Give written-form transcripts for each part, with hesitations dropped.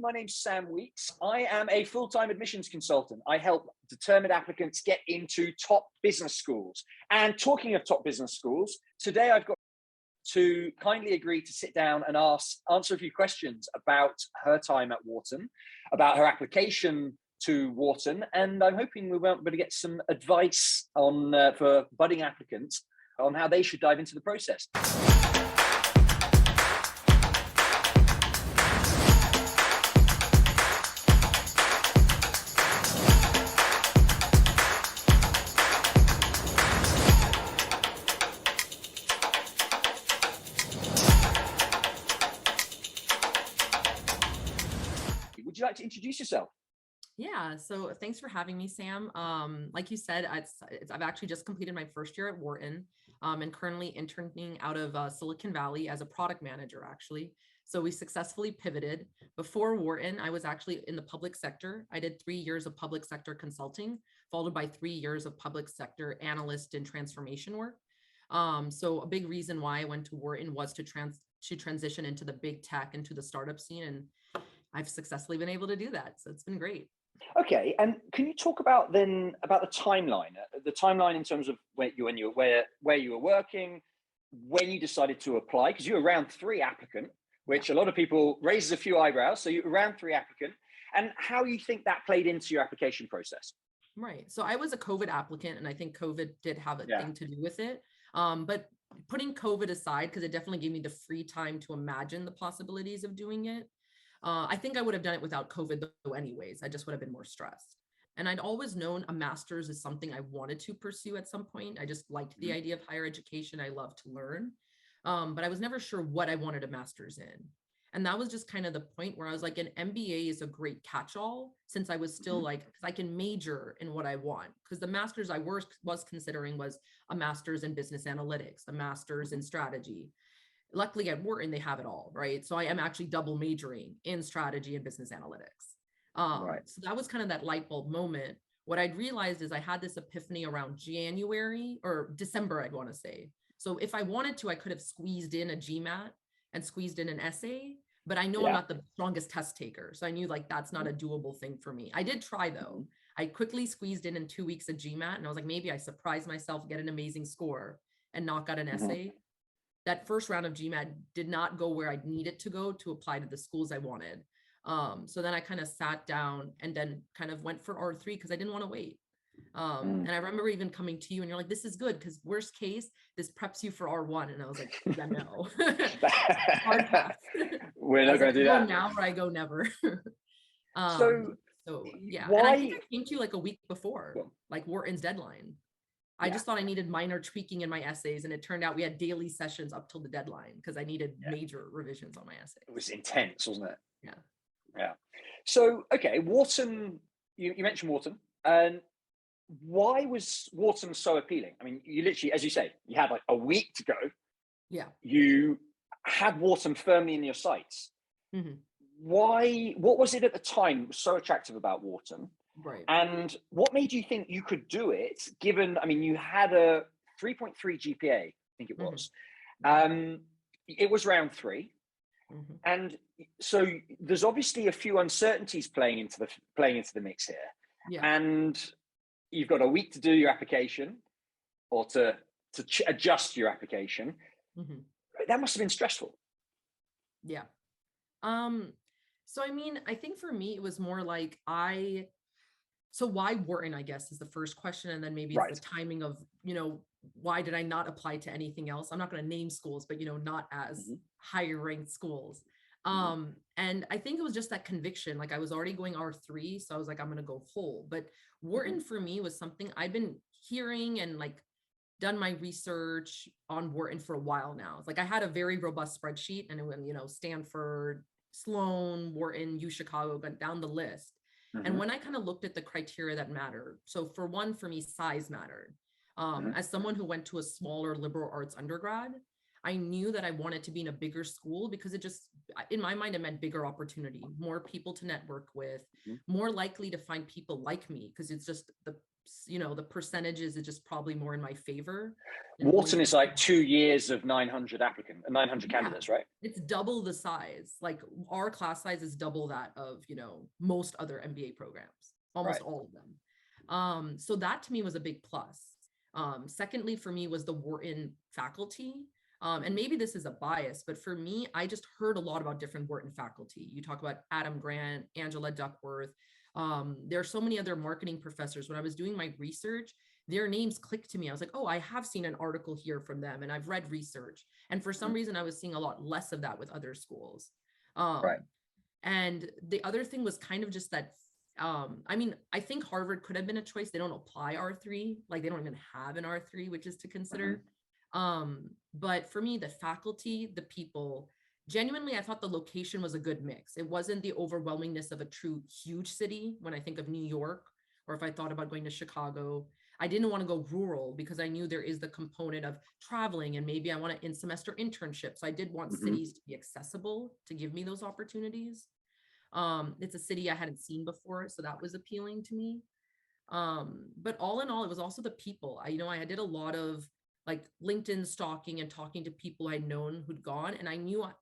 My name's Sam Weeks. I am a full-time admissions consultant. I help determined applicants get into top business schools. And talking of top business schools, today I've got to kindly agree to sit down and answer a few questions about her time at Wharton, about her application to Wharton, and I'm hoping we're going to get some advice on for budding applicants on how they should dive into the process. Would you like to introduce yourself? Yeah, so thanks for having me, Sam. Like you said, I've actually just completed my first year at Wharton and currently interning out of Silicon Valley as a product manager, actually. So we successfully pivoted. Before Wharton, I was actually in the public sector. I did 3 years of public sector consulting, followed by 3 years of public sector analyst and transformation work. So a big reason why I went to Wharton was to transition into the big tech, into the startup scene, and I've successfully been able to do that. So it's been great. Okay, and can you talk about the timeline in terms of where you were working, when you decided to apply, because you were round 3 applicant, which a lot of people raises a few eyebrows. So you were round 3 applicant, and how you think that played into your application process? Right. So I was a COVID applicant, and I think COVID did have a thing to do with it. But putting COVID aside, because it definitely gave me the free time to imagine the possibilities of doing it. I think I would have done it without COVID though anyways. I just would have been more stressed. And I'd always known a master's is something I wanted to pursue at some point. I just liked the idea of higher education. I love to learn. But I was never sure what I wanted a master's in. And that was just kind of the point where I was like, an MBA is a great catch-all, since I was still like, because I can major in what I want. Because the master's I was considering was a master's in business analytics, a master's in strategy. Luckily at Wharton, they have it all, right? So I am actually double majoring in strategy and business analytics. So that was kind of that light bulb moment. What I'd realized is I had this epiphany around January or December, I'd want to say. So if I wanted to, I could have squeezed in a GMAT and squeezed in an essay, but I know I'm not the strongest test taker. So I knew like, that's not a doable thing for me. I did try though. I quickly squeezed in 2 weeks of GMAT, and I was like, maybe I surprised myself, get an amazing score and knock out an essay. That first round of GMAT did not go where I needed to go to apply to the schools I wanted. So then I kind of sat down and then kind of went for R3 because I didn't want to wait. And I remember even coming to you and you're like, this is good because worst case, this preps you for R1. And I was like, yeah, no. Hard pass. We're not going to do that. Go now or I go never. So yeah. why? And I think I came to you like a week before, like Wharton's deadline. I just thought I needed minor tweaking in my essays, and it turned out we had daily sessions up till the deadline because I needed major revisions on my essay. It was intense, wasn't it? Yeah. So, okay, Wharton, you mentioned Wharton, and why was Wharton so appealing? I mean, you literally, as you say, you had like a week to go. Yeah. You had Wharton firmly in your sights. Why? What was it at the time so attractive about Wharton? Right. And what made you think you could do it, given, I mean, you had a 3.3 GPA, I think it was. It was round 3. And so there's obviously a few uncertainties playing into the mix here. Yeah. And you've got a week to do your application or to adjust your application. That must have been stressful. Yeah. So, I mean, I think for me, it was more like so why Wharton, I guess, is the first question. And then maybe it's the timing of, why did I not apply to anything else? I'm not going to name schools, but, not as higher ranked schools. And I think it was just that conviction. Like I was already going R3. So I was like, I'm going to go full. But Wharton for me was something I've been hearing and like done my research on Wharton for a while now. It's like I had a very robust spreadsheet, and it went, Stanford, Sloan, Wharton, U Chicago, went down the list. And when I kind of looked at the criteria that mattered, so for one, for me, size mattered. As someone who went to a smaller liberal arts undergrad, I knew that I wanted to be in a bigger school because it just, in my mind, it meant bigger opportunity, more people to network with, more likely to find people like me, because it's just the the percentages is just probably more in my favor. Wharton is like 2 years of 900 candidates, right? It's double the size. Like our class size is double that of, most other MBA programs, almost all of them. So that to me was a big plus. Secondly, for me was the Wharton faculty. And maybe this is a bias, but for me, I just heard a lot about different Wharton faculty. You talk about Adam Grant, Angela Duckworth. There are so many other marketing professors. When I was doing my research, their names clicked to me. I was like, oh, I have seen an article here from them and I've read research. And for some reason, I was seeing a lot less of that with other schools. And the other thing was kind of just that, I think Harvard could have been a choice. They don't apply R3, like they don't even have an R3, which is to consider. But for me, the faculty, the people, genuinely, I thought the location was a good mix. It wasn't the overwhelmingness of a true huge city. When I think of New York, or if I thought about going to Chicago, I didn't want to go rural because I knew there is the component of traveling and maybe I want an in-semester internship. So I did want cities to be accessible to give me those opportunities. It's a city I hadn't seen before, so that was appealing to me. But all in all, it was also the people. I did a lot of like LinkedIn stalking and talking to people I'd known who'd gone. And I knew I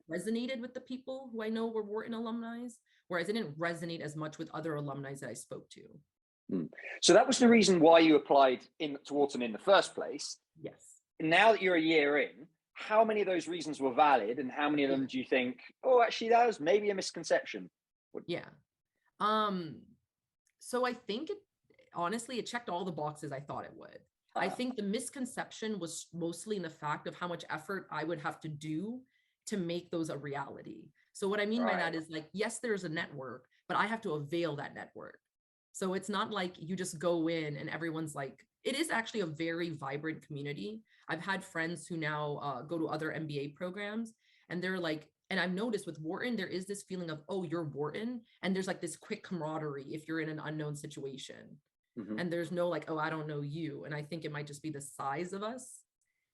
resonated with the people who I know were Wharton alumni, whereas I didn't resonate as much with other alumni that I spoke to. So that was the reason why you applied to Wharton in the first place. Yes. Now that you're a year in, how many of those reasons were valid and how many of them do you think, oh, actually that was maybe a misconception? So I think honestly, it checked all the boxes I thought it would. I think the misconception was mostly in the fact of how much effort I would have to do to make those a reality. So what I mean by that is like, yes, there's a network, but I have to avail that network. So it's not like you just go in and everyone's like, it is actually a very vibrant community. I've had friends who now go to other MBA programs and they're like, and I've noticed with Wharton, there is this feeling of, oh, you're Wharton. And there's like this quick camaraderie if you're in an unknown situation. And there's no like, oh, I don't know you. And I think it might just be the size of us.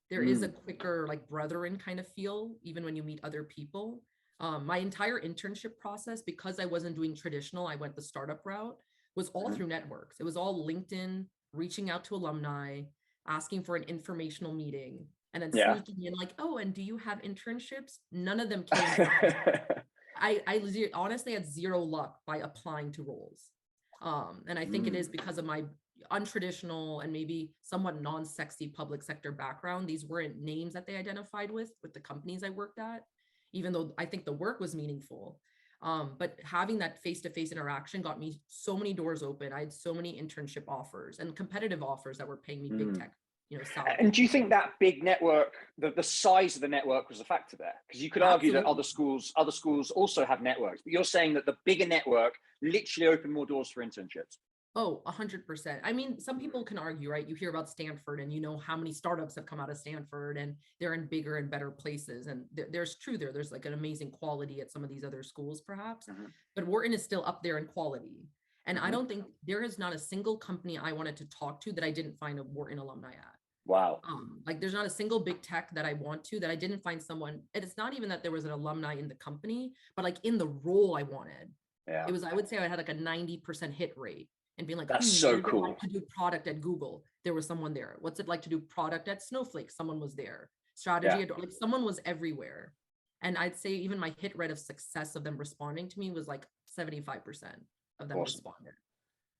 There is a quicker like brethren kind of feel, even when you meet other people. My entire internship process, because I wasn't doing traditional, I went the startup route, was all through networks. It was all LinkedIn, reaching out to alumni, asking for an informational meeting, and then sneaking in like, oh, and do you have internships? None of them came. I honestly had zero luck by applying to roles. And I think it is because of my untraditional and maybe somewhat non-sexy public sector background. These weren't names that they identified with the companies I worked at, even though I think the work was meaningful. But having that face-to-face interaction got me so many doors open. I had so many internship offers and competitive offers that were paying me big tech, salary. And do you think that big network, the size of the network was a factor there? Because you could argue that other schools also have networks, but you're saying that the bigger network literally opened more doors for internships. Oh, 100%. I mean, some people can argue, right? You hear about Stanford and you know how many startups have come out of Stanford and they're in bigger and better places. And there's like an amazing quality at some of these other schools, perhaps. But Wharton is still up there in quality. And I don't think there is not a single company I wanted to talk to that I didn't find a Wharton alumni at. Wow. Like there's not a single big tech that I want to that I didn't find someone. And it's not even that there was an alumni in the company, but like in the role I wanted. It was, I would say I had like a 90% hit rate. And being like, that's so cool. Like to do product at Google, there was someone there. What's it like to do product at Snowflake? Someone was there. Strategy, like someone was everywhere. And I'd say even my hit rate of success of them responding to me was like 75% of them responded.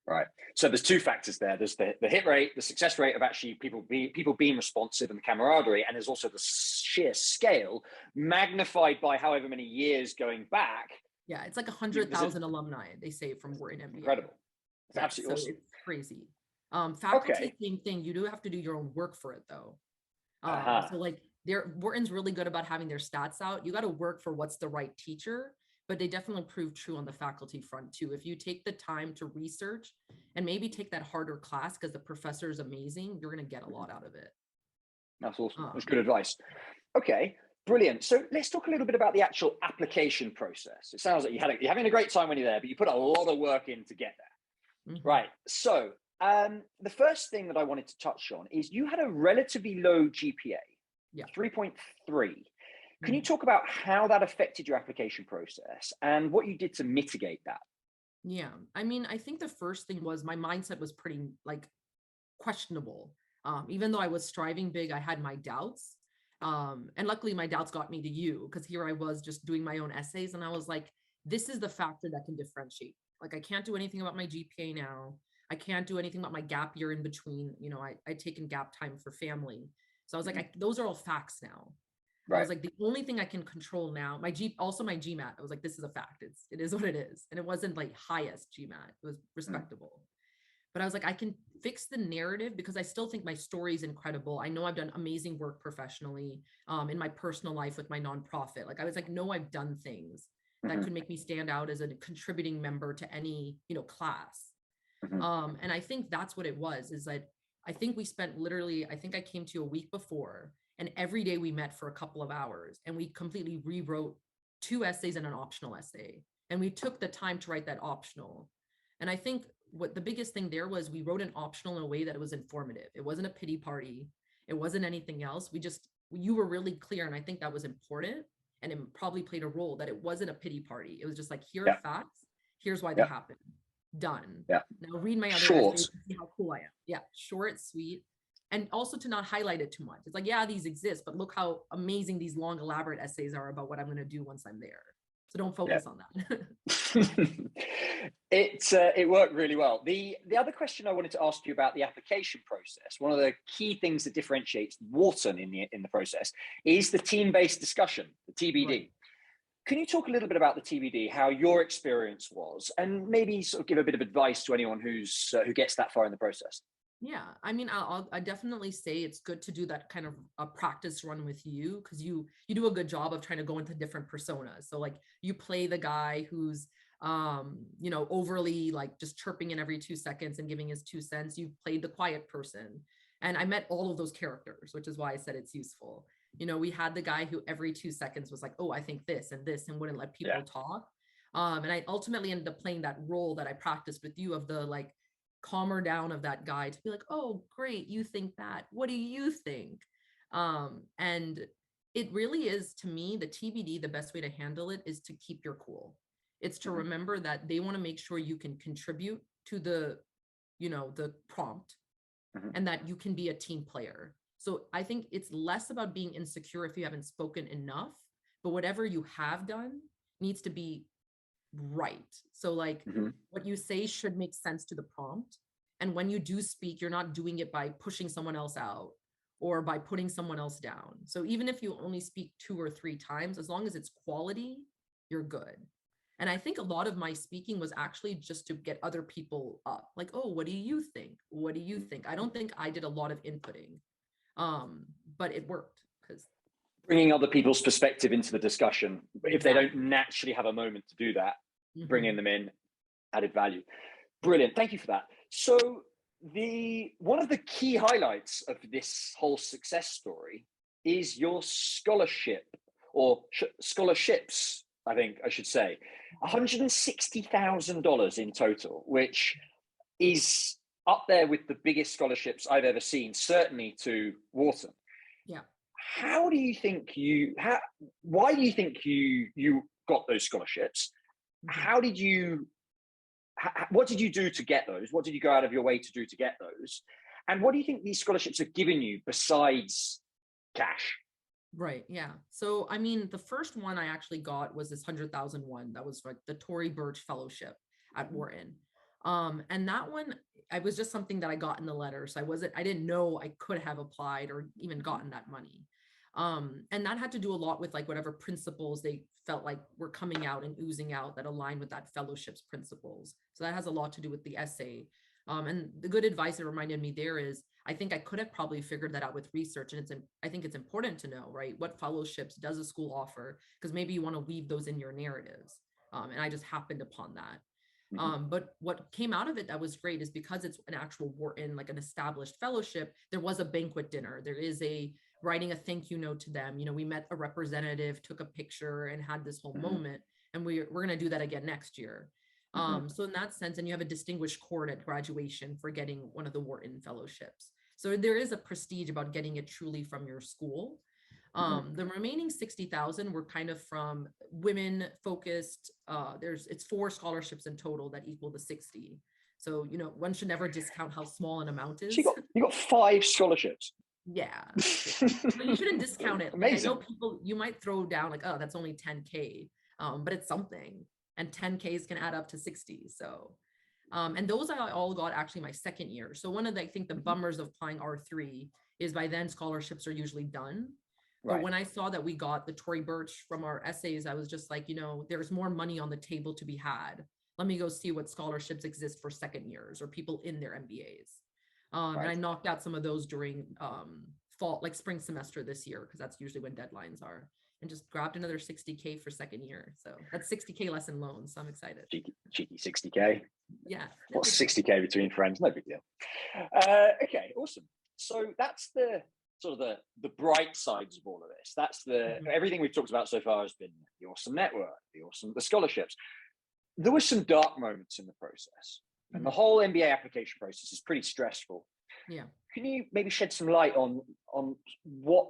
Right. So there's two factors there. There's the hit rate, the success rate of actually people being responsive and the camaraderie, and there's also the sheer scale magnified by however many years going back. Yeah, it's like 100,000 alumni they say from Wharton MBA. Incredible. It's absolutely awesome. It's crazy. Faculty, same thing. You do have to do your own work for it though. So like Wharton's really good about having their stats out. You got to work for what's the right teacher, but they definitely prove true on the faculty front too. If you take the time to research and maybe take that harder class because the professor is amazing, you're going to get a lot out of it. That's awesome. That's good advice. Okay, brilliant. So let's talk a little bit about the actual application process. It sounds like you're having a great time when you're there, but you put a lot of work in to get there. Right. So the first thing that I wanted to touch on is you had a relatively low GPA, 3.3. Can you talk about how that affected your application process and what you did to mitigate that? Yeah. I mean, I think the first thing was my mindset was pretty like questionable. Even though I was striving big, I had my doubts. And luckily my doubts got me to you, because here I was just doing my own essays, and I was like, this is the factor that can differentiate. Like I can't do anything about my GPA now. I can't do anything about my gap year in between. You know, I'd taken gap time for family. So I was like, those are all facts now. I Right. was like, the only thing I can control now, also my GMAT. I was like, this is a fact. It is what it is. And it wasn't like highest GMAT. It was respectable. But I was like, I can fix the narrative, because I still think my story is incredible. I know I've done amazing work professionally, in my personal life with my nonprofit. Like I was like, no, I've done things that Hmm. could make me stand out as a contributing member to any, class. Hmm. And I think that's what it was, is that I think we spent literally, I think I came to you a week before, and every day we met for a couple of hours and we completely rewrote 2 essays and an optional essay. And we took the time to write that optional. And I think what the biggest thing there was, we wrote an optional in a way that it was informative. It wasn't a pity party. It wasn't anything else. You were really clear. And I think that was important. And it probably played a role that it wasn't a pity party. It was just like, here are Yeah. facts. Here's why they Yeah. happened. Done. Yeah. Now read my other Short. essays and see how cool I am. Yeah. Short, sweet. And also to not highlight it too much. It's like, yeah, these exist, but look how amazing these long, elaborate essays are about what I'm going to do once I'm there. So don't Yeah. focus on that. It worked really well. The other question I wanted to ask you about the application process, one of the key things that differentiates Wharton in the process is the team-based discussion, the TBD. Right. Can you talk a little bit about the TBD, how your experience was, and maybe sort of give a bit of advice to anyone who gets that far in the process? Yeah, I mean, I definitely say it's good to do that kind of a practice run with you, because you do a good job of trying to go into different personas. So like you play the guy who's overly like just chirping in every 2 seconds and giving his 2 cents. You've played the quiet person, and I met all of those characters, which is why I said it's useful. We had the guy who every 2 seconds was like, oh, I think this and this, and wouldn't let people Yeah. talk. And I ultimately ended up playing that role that I practiced with you, of the like calmer down of that guy, to be like, oh, great, you think that. What do you think? And it really is, to me, the TBD, the best way to handle it is to keep your cool. It's to Hmm. remember that they want to make sure you can contribute to the prompt, Hmm. and that you can be a team player. So I think it's less about being insecure if you haven't spoken enough, but whatever you have done needs to be right. So like Hmm. what you say should make sense to the prompt. And when you do speak, you're not doing it by pushing someone else out or by putting someone else down. So even if you only speak 2 or 3 times, as long as it's quality, you're good. And I think a lot of my speaking was actually just to get other people up. Like, oh, what do you think? What do you think? I don't think I did a lot of inputting, but it worked, because Bringing other people's perspective into the discussion, if they exactly. don't naturally have a moment to do that, bringing Mhm. them in, added value. Brilliant. Thank you for that. So one of the key highlights of this whole success story is your scholarship, or scholarships, I think I should say, $160,000 in total, which is up there with the biggest scholarships I've ever seen, certainly to Wharton. Yeah. How do you think why do you think you got those scholarships? Mhm. How did you what did you do to get those? What did you go out of your way to do to get those? And what do you think these scholarships have given you besides cash? Right. Yeah. So, I mean, the first one I actually got was this 100,001. That was like the Tory Burch Fellowship at Mhm. Wharton. And that one, I was just something that I got in the letter. So I didn't know I could have applied or even gotten that money. And that had to do a lot with like whatever principles they felt like were coming out and oozing out that aligned with that fellowship's principles. So that has a lot to do with the essay. And the good advice it reminded me there is, I think I could have probably figured that out with research. And I think it's important to know, right? What fellowships does a school offer? Because maybe you want to weave those in your narratives. And I just happened upon that. Mhm. But what came out of it that was great is, because it's an actual Wharton, like an established fellowship, there was a banquet dinner. There is a writing a thank you note to them. We met a representative, took a picture, and had this whole Mhm. moment. And we're going to do that again next year. Mhm. So in that sense, and you have a distinguished cord at graduation for getting one of the Wharton fellowships. So there is a prestige about getting it truly from your school. The remaining 60,000 were kind of from women focused. It's 4 scholarships in total that equal the 60. So, one should never discount how small an amount is. So you got 5 scholarships. Yeah. But you shouldn't discount it. Like, I know people, you might throw down like, oh, that's only 10K, but it's something. And 10Ks can add up to 60. So, and those I all got actually my second year. So one of the, I think the bummers of applying R3 is by then scholarships are usually done. But when I saw that we got the Tory Burch from our essays, I was just like, there's more money on the table to be had. Let me go see what scholarships exist for second years or people in their MBAs. And I knocked out some of those during fall, like spring semester this year, because that's usually when deadlines are, and just grabbed another 60K for second year. So that's 60K less in loans. So I'm excited. Cheeky 60K. Yeah. What's 60K between friends? No big deal. Okay, awesome. So that's the sort of the bright sides of all of this. That's everything we've talked about so far has been the awesome network, the scholarships. There were some dark moments in the process, and the whole MBA application process is pretty stressful. Yeah. Can you maybe shed some light on what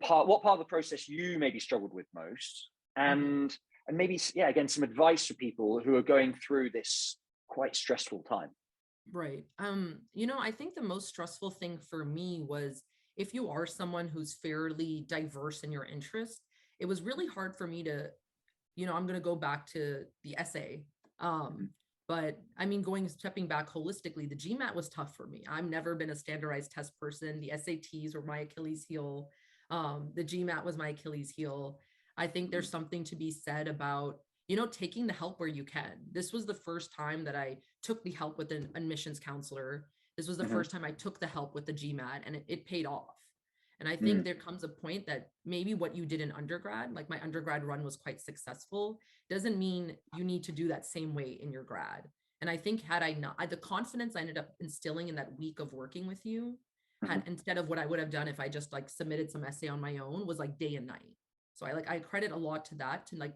part of the process you maybe struggled with most, and maybe again some advice for people who are going through this quite stressful time? Right. I think the most stressful thing for me was, if you are someone who's fairly diverse in your interest, it was really hard for me to, I'm going to go back to the essay. But I mean, stepping back holistically, the GMAT was tough for me. I've never been a standardized test person. The SATs were my Achilles heel. The GMAT was my Achilles heel. I think there's something to be said about, taking the help where you can. This was the first time that I took the help with an admissions counselor. This was the first time I took the help with the GMAT, and it paid off. And I think there comes a point that maybe what you did in undergrad, like my undergrad run was quite successful, doesn't mean you need to do that same way in your grad. And I think had I not, the confidence I ended up instilling in that week of working with you, instead of what I would have done if I just like submitted some essay on my own, was like day and night. So I credit a lot to that, to like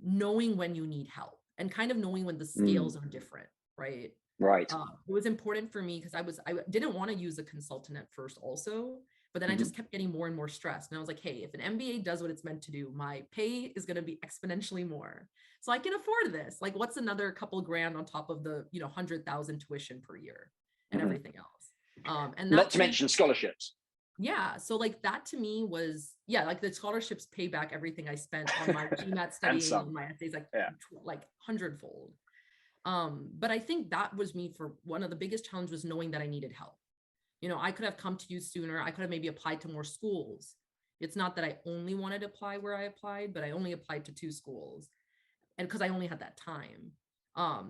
knowing when you need help and kind of knowing when the scales are different, right? Right. It was important for me because I didn't want to use a consultant at first also, but then I just kept getting more and more stressed. And I was like, hey, if an MBA does what it's meant to do, my pay is going to be exponentially more. So I can afford this. Like, what's another couple grand on top of the, 100,000 tuition per year and everything else. And not to mention scholarships. Yeah. So like that to me was, like the scholarships pay back everything I spent on my GMAT studying and my essays, like 100-fold. But I think that was me for one of the biggest challenges, was knowing that I needed help. I could have come to you sooner. I could have maybe applied to more schools. It's not that I only wanted to apply where I applied, but I only applied to 2 schools. And because I only had that time,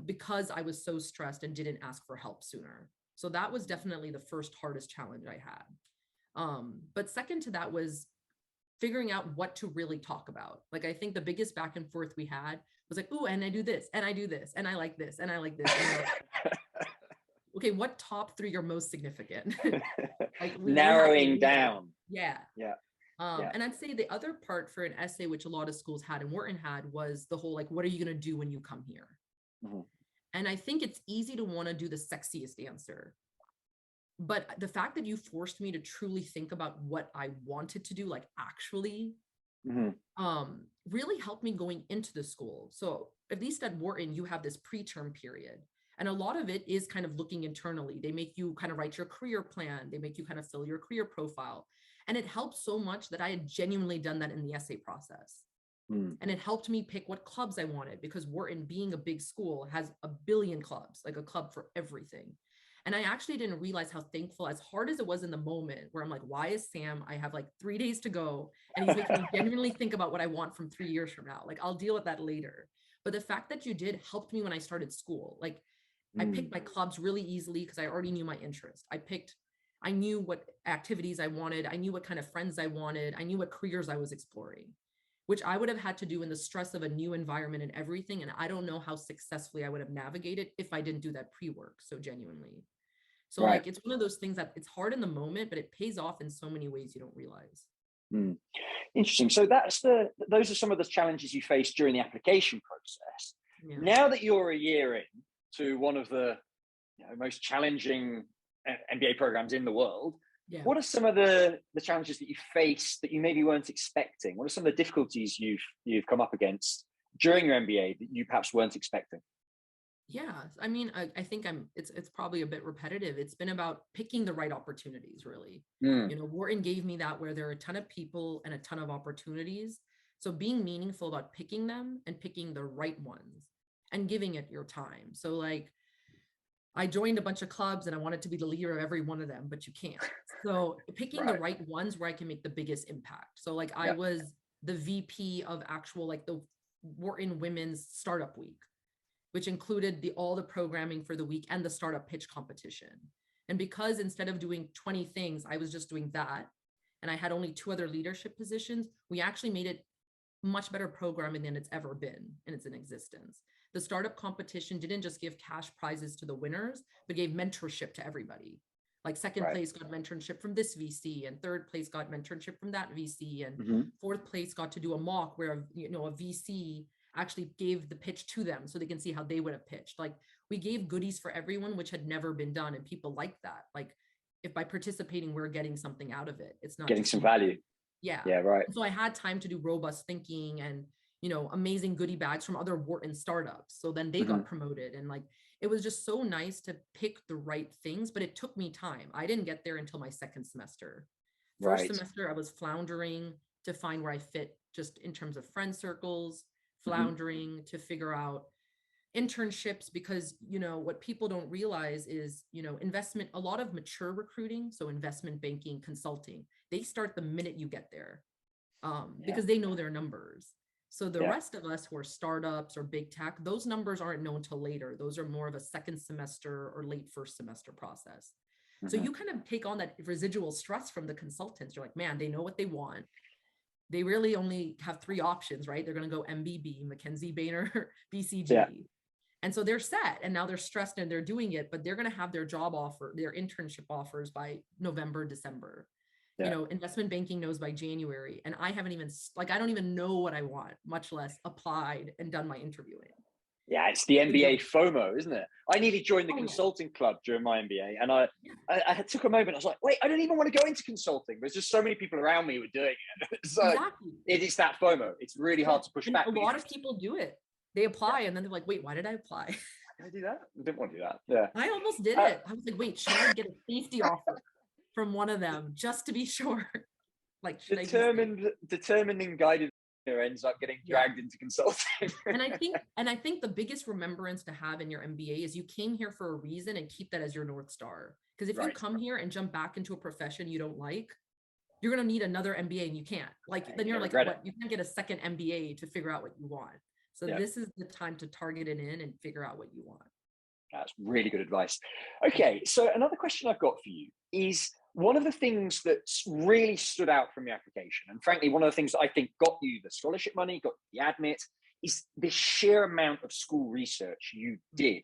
because I was so stressed and didn't ask for help sooner. So that was definitely the first hardest challenge I had. But second to that was figuring out what to really talk about. Like, I think the biggest back and forth we had was like, oh, and I do this, and I do this, and I like this, and I like this. And okay, what top 3 are most significant? Like narrowing down. Yeah. And I'd say the other part for an essay, which a lot of schools had and Wharton had, was the whole, like, what are you going to do when you come here? And I think it's easy to want to do the sexiest answer. But the fact that you forced me to truly think about what I wanted to do, like actually, really helped me going into the school. So at least at Wharton, you have this pre-term period. And a lot of it is kind of looking internally. They make you kind of write your career plan. They make you kind of fill your career profile. And it helped so much that I had genuinely done that in the essay process. And it helped me pick what clubs I wanted, because Wharton, being a big school, has a billion clubs, like a club for everything. And I actually didn't realize how thankful, as hard as it was in the moment, where I'm like, why is Sam, I have like 3 days to go, and he's making me genuinely think about what I want from 3 years from now. Like, I'll deal with that later. But the fact that you did helped me when I started school. Like, I picked my clubs really easily because I already knew my interest. I knew what activities I wanted. I knew what kind of friends I wanted. I knew what careers I was exploring, which I would have had to do in the stress of a new environment and everything. And I don't know how successfully I would have navigated if I didn't do that pre-work so genuinely. So like, it's one of those things that it's hard in the moment, but it pays off in so many ways you don't realize. Interesting. So those are some of the challenges you faced during the application process. Now that you're a year in to one of the most challenging MBA programs in the world, Yeah. What are some of the challenges that you face that you maybe weren't expecting? What are some of the difficulties you've come up against during your MBA that you perhaps weren't expecting? Yeah, I mean, I think it's probably a bit repetitive. It's been about picking the right opportunities, really. Mm, Wharton gave me that, where there are a ton of people and a ton of opportunities. So being meaningful about picking them and picking the right ones and giving it your time. So like I joined a bunch of clubs and I wanted to be the leader of every one of them, but you can't. So picking the right. right ones where I can make the biggest impact. So like I Yeah. was the VP of actual like the Wharton Women's Startup Week, which included all the programming for the week and the startup pitch competition. And because instead of doing 20 things, I was just doing that, and I had only 2 other leadership positions, we actually made it much better programming than it's ever been in its existence. The startup competition didn't just give cash prizes to the winners, but gave mentorship to everybody. Like second Right. place got mentorship from this VC, and third place got mentorship from that VC, and Hmm. fourth place got to do a mock where a VC actually gave the pitch to them so they can see how they would have pitched. Like we gave goodies for everyone, which had never been done, and people liked that. Like if by participating we're getting something out of it, it's not Getting just some value. yeah. Yeah. Right. And so I had time to do robust thinking and, amazing goodie bags from other Wharton startups. So then they got Hmm. promoted, and like, it was just so nice to pick the right things, but it took me time. I didn't get there until my second semester. First Right. semester, I was floundering to find where I fit just in terms of friend circles, Hmm. floundering to figure out internships, because what people don't realize is investment, a lot of mature recruiting, so investment banking, consulting, they start the minute you get there, Yeah. because they know their numbers. So the Yeah. rest of us who are startups or big tech, those numbers aren't known till later. Those are more of a second semester or late first semester process. So Hmm. you kind of take on that residual stress from the consultants. You're like, man, they know what they want. They really only have 3 options, right? They're going to go MBB, McKenzie, Boehner, Yeah. BCG. And so they're set, and now they're stressed and they're doing it, but they're going to have their job offer, their internship offers by November, December. Yeah. Investment banking knows by January, and I haven't even I don't even know what I want, much less applied and done my interviewing. Yeah, it's the MBA FOMO, isn't it? I nearly joined the Oh yeah. consulting club during my MBA, and I, Yeah, I, I took a moment. I was like, wait, I don't even want to go into consulting. There's just so many people around me who are doing it. So exactly. it's that FOMO. It's really Yeah. hard to push And back. a But lot of people do it. They yeah, apply and then they're like, wait, why did I apply? can I do that? I didn't want to do that. Yeah. I almost did Uh, it. I was like, wait, should I get a safety offer from one of them just to be sure? Like, should I be safe? determined and guided ends up getting Yeah. dragged into consulting. And I think the biggest remembrance to have in your MBA is you came here for a reason, and keep that as your North Star. Because if you Right. come here and jump back into a profession you don't like, you're going to need another MBA, and you can't. Like, then You're you're gonna like, regret it. what? You can't get a second MBA to figure out what you want. So Yeah. this is the time to target it in and figure out what you want. That's really good advice. Okay, so another question I've got for you is one of the things that's really stood out from your application, and frankly, one of the things that I think got you the scholarship money, got the admit, is the sheer amount of school research you did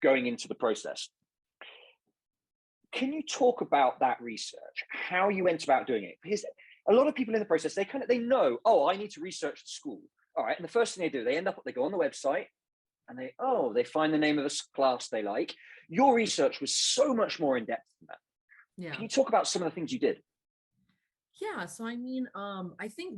going into the process. Can you talk about that research, how you went about doing it? Because a lot of people in the process, they know, oh, I need to research the school. All right, and the first thing they do, they go on the website, and they find the name of a class they like. Your research was so much more in depth than that. Yeah. Can you talk about some of the things you did? Yeah. So I mean, I think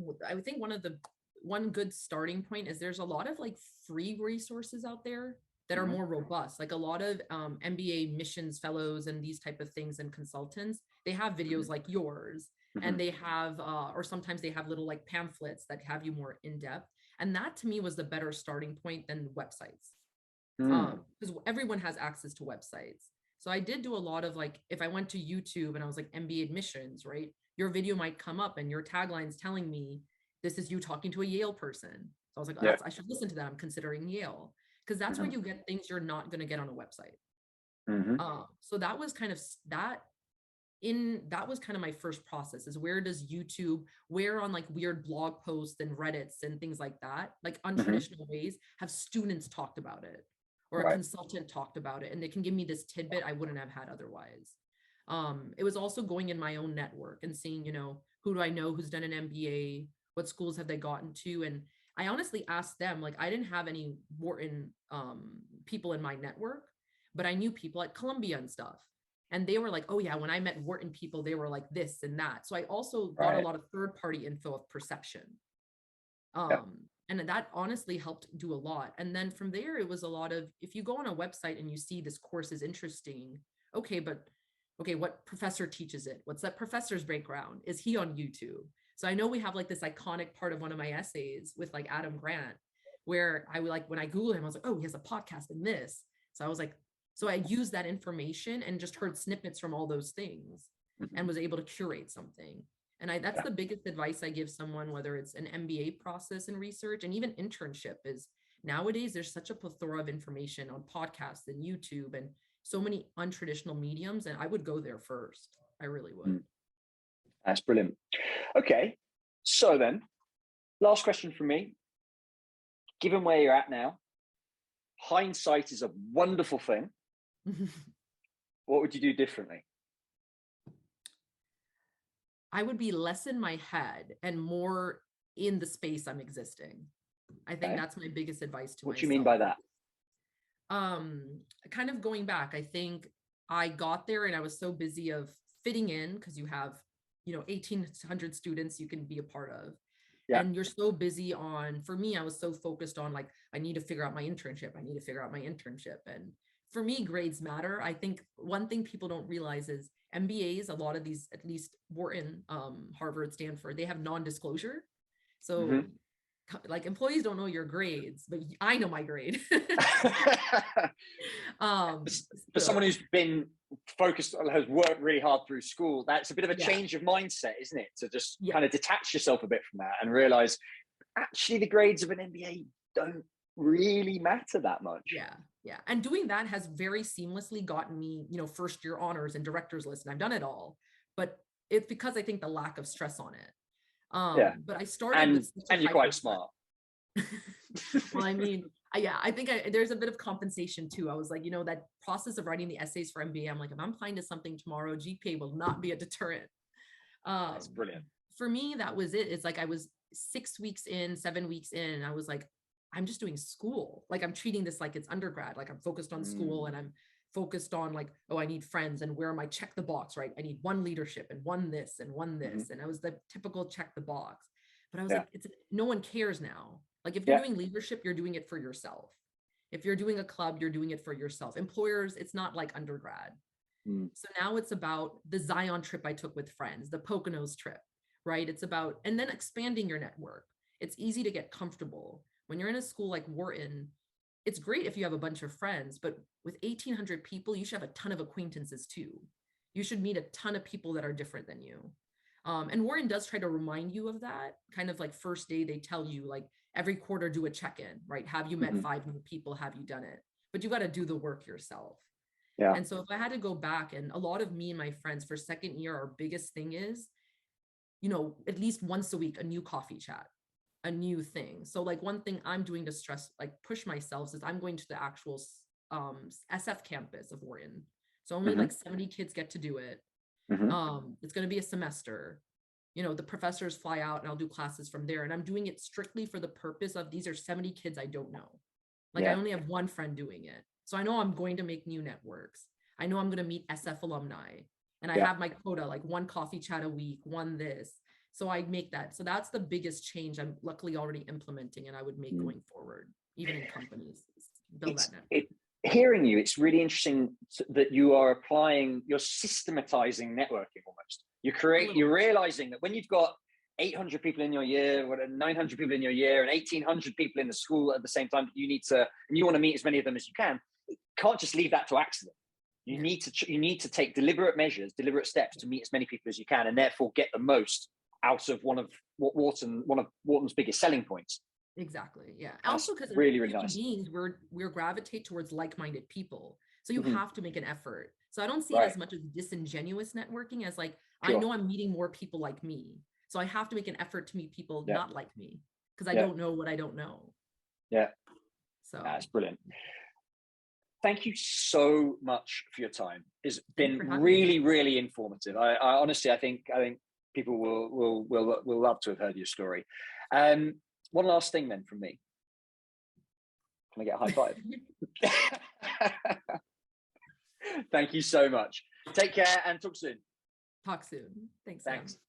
one good starting point is there's a lot of like free resources out there that are Hmm. more robust. Like a lot of MBA missions fellows and these type of things and consultants, they have videos like yours, Hmm. and they have or sometimes they have little like pamphlets that have you more in depth. And that to me was the better starting point than websites, Mm. because everyone has access to websites. So I did do a lot of like, if I went to YouTube and I was like MBA admissions, right? Your video might come up and your tagline's telling me this is you talking to a Yale person. So I was like, oh, Yeah. I should listen to that. I'm considering Yale, because that's where Hmm. you get things you're not going to get on a website. Hmm. So that was kind of that was kind of my first process, is where does YouTube, where on like weird blog posts and Reddits and things like that, like Hmm. untraditional ways, have students talked about it, or a Right. consultant talked about it, and they can give me this tidbit I wouldn't have had otherwise. It was also going in my own network and seeing, who do I know who's done an MBA, what schools have they gotten to, and I honestly asked them, like, I didn't have any Wharton people in my network, but I knew people at Columbia and stuff. And they were like, oh yeah, when I met Wharton people, they were like this and that. So I also got a lot of third-party info of perception. And that honestly helped do a lot. And then from there, it was a lot of, if you go on a website and you see this course is interesting, okay, what professor teaches it? What's that professor's background? Is he on YouTube? So I know we have like this iconic part of one of my essays with like Adam Grant, where I would like, when I Googled him, I was like, oh, he has a podcast in this. So I was like, so I used that information and just heard snippets from all those things and was able to curate something. And that's the biggest advice I give someone, whether it's an MBA process and research and even internship, is nowadays there's such a plethora of information on podcasts and YouTube and so many untraditional mediums. And I would go there first. I really would. That's brilliant. Okay. So then, last question from me. Given where you're at now, hindsight is a wonderful thing. What would you do differently? I would be less in my head and more in the space I'm existing. I think that's my biggest advice to myself. What do you mean by that? Kind of going back, I think I got there and I was so busy of fitting in, because you have, 1,800 students you can be a part of. And you're so busy on, for me, I was so focused on like, I need to figure out my internship. And for me, grades matter. I think one thing people don't realize is MBAs, a lot of these, at least Wharton, Harvard, Stanford, they have non-disclosure. So like employees don't know your grades, but I know my grade. For someone who's been focused, has worked really hard through school, that's a bit of a change of mindset, isn't it? To just kind of detach yourself a bit from that and realize actually the grades of an MBA don't really matter that much. Yeah. And doing that has very seamlessly gotten me, first year honors and director's list, and I've done it all, but it's because I think the lack of stress on it. But I started and you're quite smart. Well, I mean, I think there's a bit of compensation too. I was like, that process of writing the essays for MBA, I'm like, if I'm applying to something tomorrow, GPA will not be a deterrent. That's brilliant. For me, that was it. It's like I was 7 weeks in, and I was like, I'm just doing school. Like I'm treating this like it's undergrad. Like I'm focused on school and I'm focused on like, oh, I need friends and where am I check the box, right? I need one leadership and one this and one this. And I was the typical check the box. But I was like, no one cares now. Like if you're doing leadership, you're doing it for yourself. If you're doing a club, you're doing it for yourself. Employers, it's not like undergrad. So now it's about the Zion trip I took with friends, the Poconos trip, right? It's about, and then expanding your network. It's easy to get comfortable. When you're in a school like Wharton, it's great if you have a bunch of friends, but with 1,800 people, you should have a ton of acquaintances too. You should meet a ton of people that are different than you. And Wharton does try to remind you of that. Kind of like first day, they tell you like every quarter, do a check-in, right? Have you met 5 new people? Have you done it? But you got to do the work yourself. And so if I had to go back, and a lot of me and my friends for second year, our biggest thing is, at least once a week, a new coffee chat, a new thing. So like one thing I'm doing to push myself is I'm going to the actual SF campus of Wharton. So only like 70 kids get to do it. It's going to be a semester. The professors fly out and I'll do classes from there. And I'm doing it strictly for the purpose of these are 70 kids I don't know. Like I only have one friend doing it. So I know I'm going to make new networks. I know I'm going to meet SF alumni. And I have my quota, like one coffee chat a week, one this. So I make that. So that's the biggest change I'm luckily already implementing and I would make going forward, even in companies, build that network. Hearing you, it's really interesting that you are you're systematizing networking almost. You're realizing that when you've got 800 people in your year, 900 people in your year, and 1,800 people in the school at the same time, you want to meet as many of them as you can. You can't just leave that to accident. You need to take deliberate measures, deliberate steps to meet as many people as you can, and therefore get the most out of one of Wharton's biggest selling points. Exactly. Yeah. That's also because really nice. Beings, we're gravitate towards like-minded people. So you have to make an effort. So I don't see it as much as disingenuous networking as like, I know I'm meeting more people like me. So I have to make an effort to meet people not like me because I don't know what I don't know. Yeah. So that's brilliant. Thank you so much for your time. It's been really, really informative. I honestly, I think people will love to have heard your story. One last thing then from me. Can I get a high five? Thank you so much. Take care and talk soon. Talk soon. Thanks. Thanks. Sam.